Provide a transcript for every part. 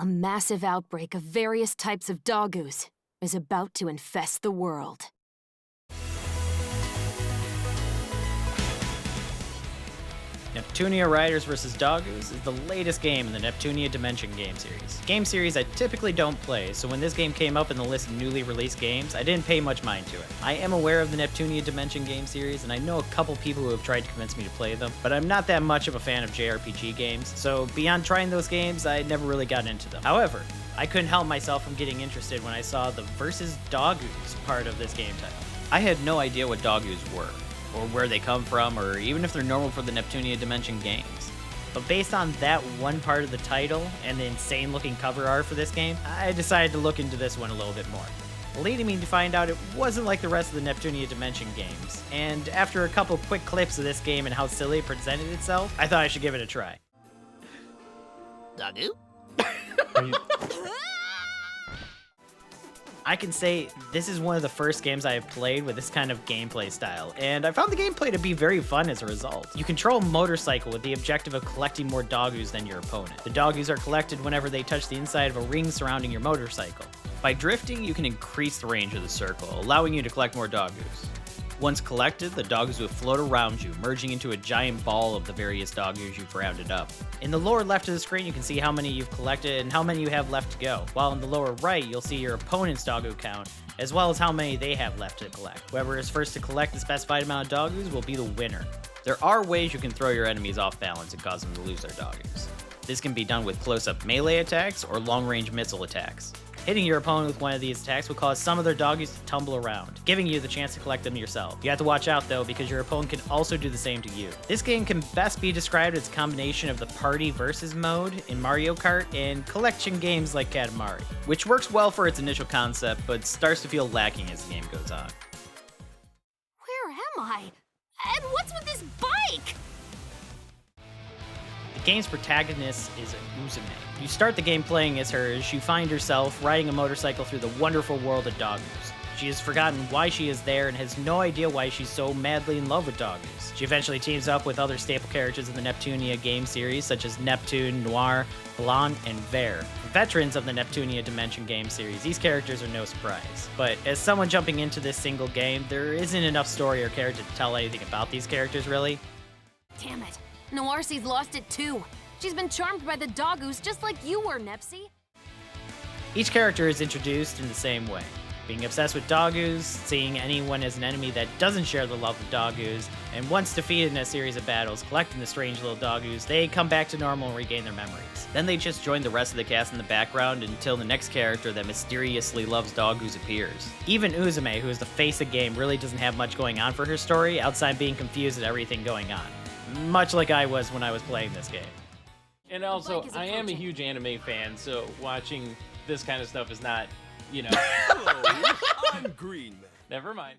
A massive outbreak of various types of Dogoos is about to infest the world. Neptunia Riders vs. Dogoos is the latest game in the Neptunia Dimension game series. Game series I typically don't play, so when this game came up in the list of newly released games, I didn't pay much mind to it. I am aware of the Neptunia Dimension game series, and I know a couple people who have tried to convince me to play them, but I'm not that much of a fan of JRPG games, so beyond trying those games, I never really got into them. However, I couldn't help myself from getting interested when I saw the Versus Dogoos part of this game title. I had no idea what Dogoos were, or where they come from, or even if they're normal for the Neptunia Dimension games. But based on that one part of the title and the insane looking cover art for this game, I decided to look into this one a little bit more, leading me to find out it wasn't like the rest of the Neptunia Dimension games. And after a couple quick clips of this game and how silly it presented itself, I thought I should give it a try. Dogoo? I can say this is one of the first games I have played with this kind of gameplay style, and I found the gameplay to be very fun as a result. You control a motorcycle with the objective of collecting more Dogoos than your opponent. The Dogoos are collected whenever they touch the inside of a ring surrounding your motorcycle. By drifting, you can increase the range of the circle, allowing you to collect more Dogoos. Once collected, the Dogoos will float around you, merging into a giant ball of the various Dogoos you've rounded up. In the lower left of the screen, you can see how many you've collected and how many you have left to go, while in the lower right, you'll see your opponent's Dogoo count, as well as how many they have left to collect. Whoever is first to collect the specified amount of Dogoos will be the winner. There are ways you can throw your enemies off balance and cause them to lose their Dogoos. This can be done with close-up melee attacks or long-range missile attacks. Hitting your opponent with one of these attacks will cause some of their Dogoos to tumble around, giving you the chance to collect them yourself. You have to watch out though, because your opponent can also do the same to you. This game can best be described as a combination of the party versus mode in Mario Kart and collection games like Katamari, which works well for its initial concept, but starts to feel lacking as the game goes on. Where am I? And what's with this bike? The game's protagonist is Uzume. You start the game playing as her as you find herself riding a motorcycle through the wonderful world of Dogoos. She has forgotten why she is there and has no idea why she's so madly in love with Dogoos. She eventually teams up with other staple characters in the Neptunia game series such as Neptune, Noir, Blanc, and Vert. Veterans of the Neptunia Dimension game series, these characters are no surprise. But as someone jumping into this single game, there isn't enough story or character to tell anything about these characters really. Damn it. Noircy's lost it too. She's been charmed by the Dogoos just like you were, Nepsy. Each character is introduced in the same way. Being obsessed with Dogoos, seeing anyone as an enemy that doesn't share the love of Dogoos, and once defeated in a series of battles, collecting the strange little Dogoos, they come back to normal and regain their memories. Then they just join the rest of the cast in the background until the next character that mysteriously loves Dogoos appears. Even Uzume, who is the face of the game, really doesn't have much going on for her story outside being confused at everything going on. Much like I was when I was playing this game. And also, I am a huge anime fan, so watching this kind of stuff is not, you know. I'm Green Man. Never mind.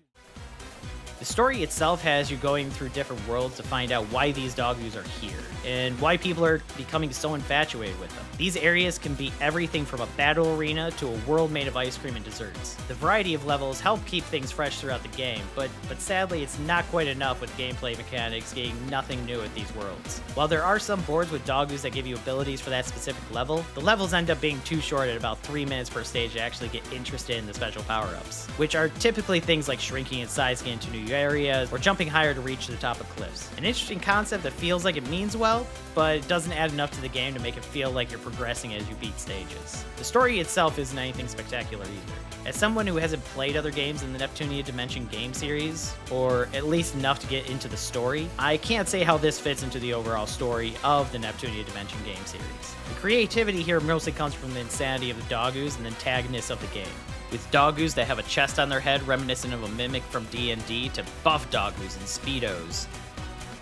The story itself has you going through different worlds to find out why these Dogoos are here, and why people are becoming so infatuated with them. These areas can be everything from a battle arena to a world made of ice cream and desserts. The variety of levels help keep things fresh throughout the game, but sadly it's not quite enough with gameplay mechanics getting nothing new at these worlds. While there are some boards with Dogoos that give you abilities for that specific level, the levels end up being too short at about 3 minutes per stage to actually get interested in the special power-ups, which are typically things like shrinking in size to get into new areas, or jumping higher to reach the top of cliffs. An interesting concept that feels like it means well, but it doesn't add enough to the game to make it feel like you're progressing as you beat stages. The story itself isn't anything spectacular either. As someone who hasn't played other games in the Neptunia Dimension game series, or at least enough to get into the story, I can't say how this fits into the overall story of the Neptunia Dimension game series. The creativity here mostly comes from the insanity of the Dogoos and the antagonists of the game. With Dogoos that have a chest on their head reminiscent of a mimic from D&D to buff Dogoos and Speedos.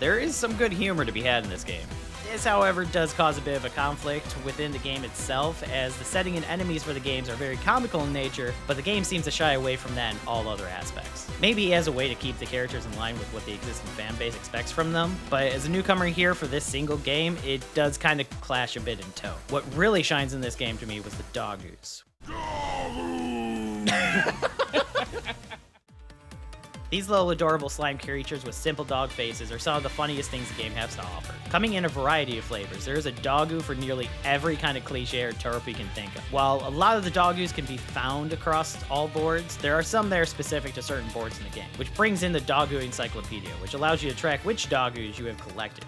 There is some good humor to be had in this game. This, however, does cause a bit of a conflict within the game itself, as the setting and enemies for the games are very comical in nature, but the game seems to shy away from that in all other aspects. Maybe as a way to keep the characters in line with what the existing fan base expects from them, but as a newcomer here for this single game, it does kind of clash a bit in tone. What really shines in this game to me was the Dogoos. These little adorable slime creatures with simple dog faces are some of the funniest things the game has to offer. Coming in a variety of flavors, there is a Dogoo for nearly every kind of cliche or trope you can think of. While a lot of the Dogoos can be found across all boards, there are some that are specific to certain boards in the game, which brings in the Dogoo Encyclopedia, which allows you to track which Dogoos you have collected.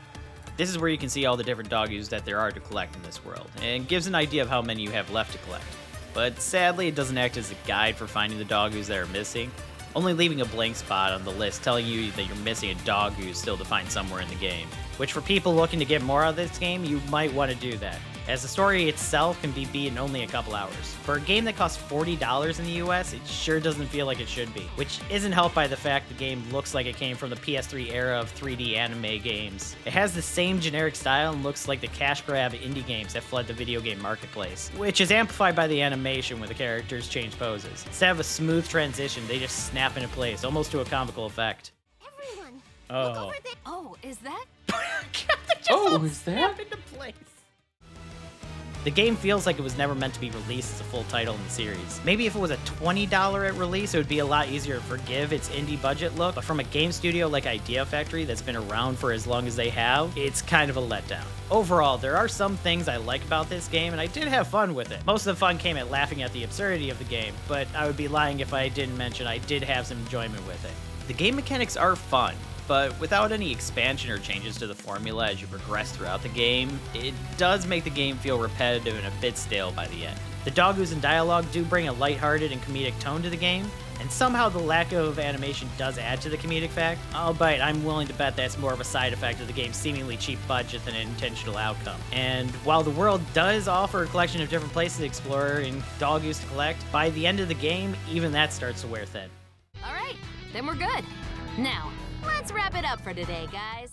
This is where you can see all the different Dogoos that there are to collect in this world, and gives an idea of how many you have left to collect. But sadly, it doesn't act as a guide for finding the Dogoos that are missing, only leaving a blank spot on the list telling you that you're missing a Dogoo still to find somewhere in the game. Which for people looking to get more out of this game, you might want to do that, as the story itself can be beat in only a couple hours. For a game that costs $40 in the US, it sure doesn't feel like it should be, which isn't helped by the fact the game looks like it came from the PS3 era of 3D anime games. It has the same generic style and looks like the cash grab indie games that flood the video game marketplace, which is amplified by the animation when the characters change poses. Instead of a smooth transition, they just snap into place, almost to a comical effect. Everyone, Oh. look over there. Oh, is that? Oh, is that? Snap into place. The game feels like it was never meant to be released as a full title in the series. Maybe if it was a $20 at release, it would be a lot easier to forgive its indie budget look, but from a game studio like Idea Factory that's been around for as long as they have, it's kind of a letdown. Overall, there are some things I like about this game, and I did have fun with it. Most of the fun came at laughing at the absurdity of the game, but I would be lying if I didn't mention I did have some enjoyment with it. The game mechanics are fun, but without any expansion or changes to the formula as you progress throughout the game, it does make the game feel repetitive and a bit stale by the end. The Dogoos and dialogue do bring a lighthearted and comedic tone to the game, and somehow the lack of animation does add to the comedic fact, albeit I'm willing to bet that's more of a side effect of the game's seemingly cheap budget than an intentional outcome. And while the world does offer a collection of different places to explore and Dogoos to collect, by the end of the game, even that starts to wear thin. All right, then we're good. Now, let's wrap it up for today, guys.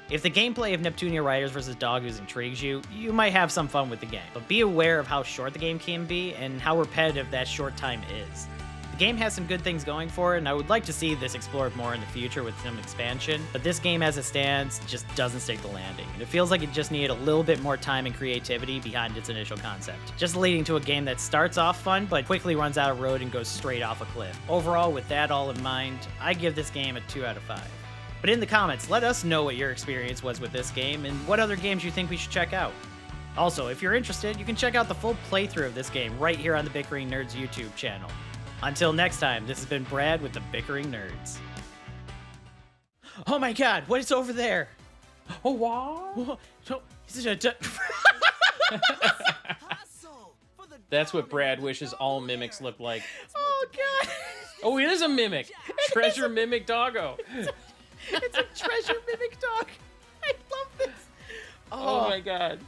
If the gameplay of Neptunia Riders vs. Dogoos intrigues you, you might have some fun with the game, but be aware of how short the game can be and how repetitive that short time is. The game has some good things going for it, and I would like to see this explored more in the future with some expansion, but this game as it stands just doesn't stick the landing, and it feels like it just needed a little bit more time and creativity behind its initial concept, just leading to a game that starts off fun, but quickly runs out of road and goes straight off a cliff. Overall, with that all in mind, I give this game a 2 out of 5. But in the comments, let us know what your experience was with this game and what other games you think we should check out. Also, if you're interested, you can check out the full playthrough of this game right here on the Bickering Nerds YouTube channel. Until next time, this has been Brad with the Bickering Nerds. Oh my god, what is over there? Oh, wow. That's what Brad wishes all mimics look like. Oh god. Oh, it is a mimic. Treasure mimic doggo. It's a treasure mimic dog. I love this. Oh my god.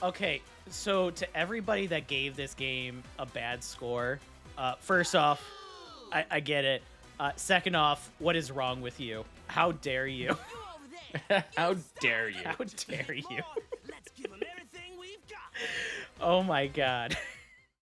Okay, so to everybody that gave this game a bad score, first off, I get it. Second off, what is wrong with you? How dare you? How dare you? How dare you? Oh my god.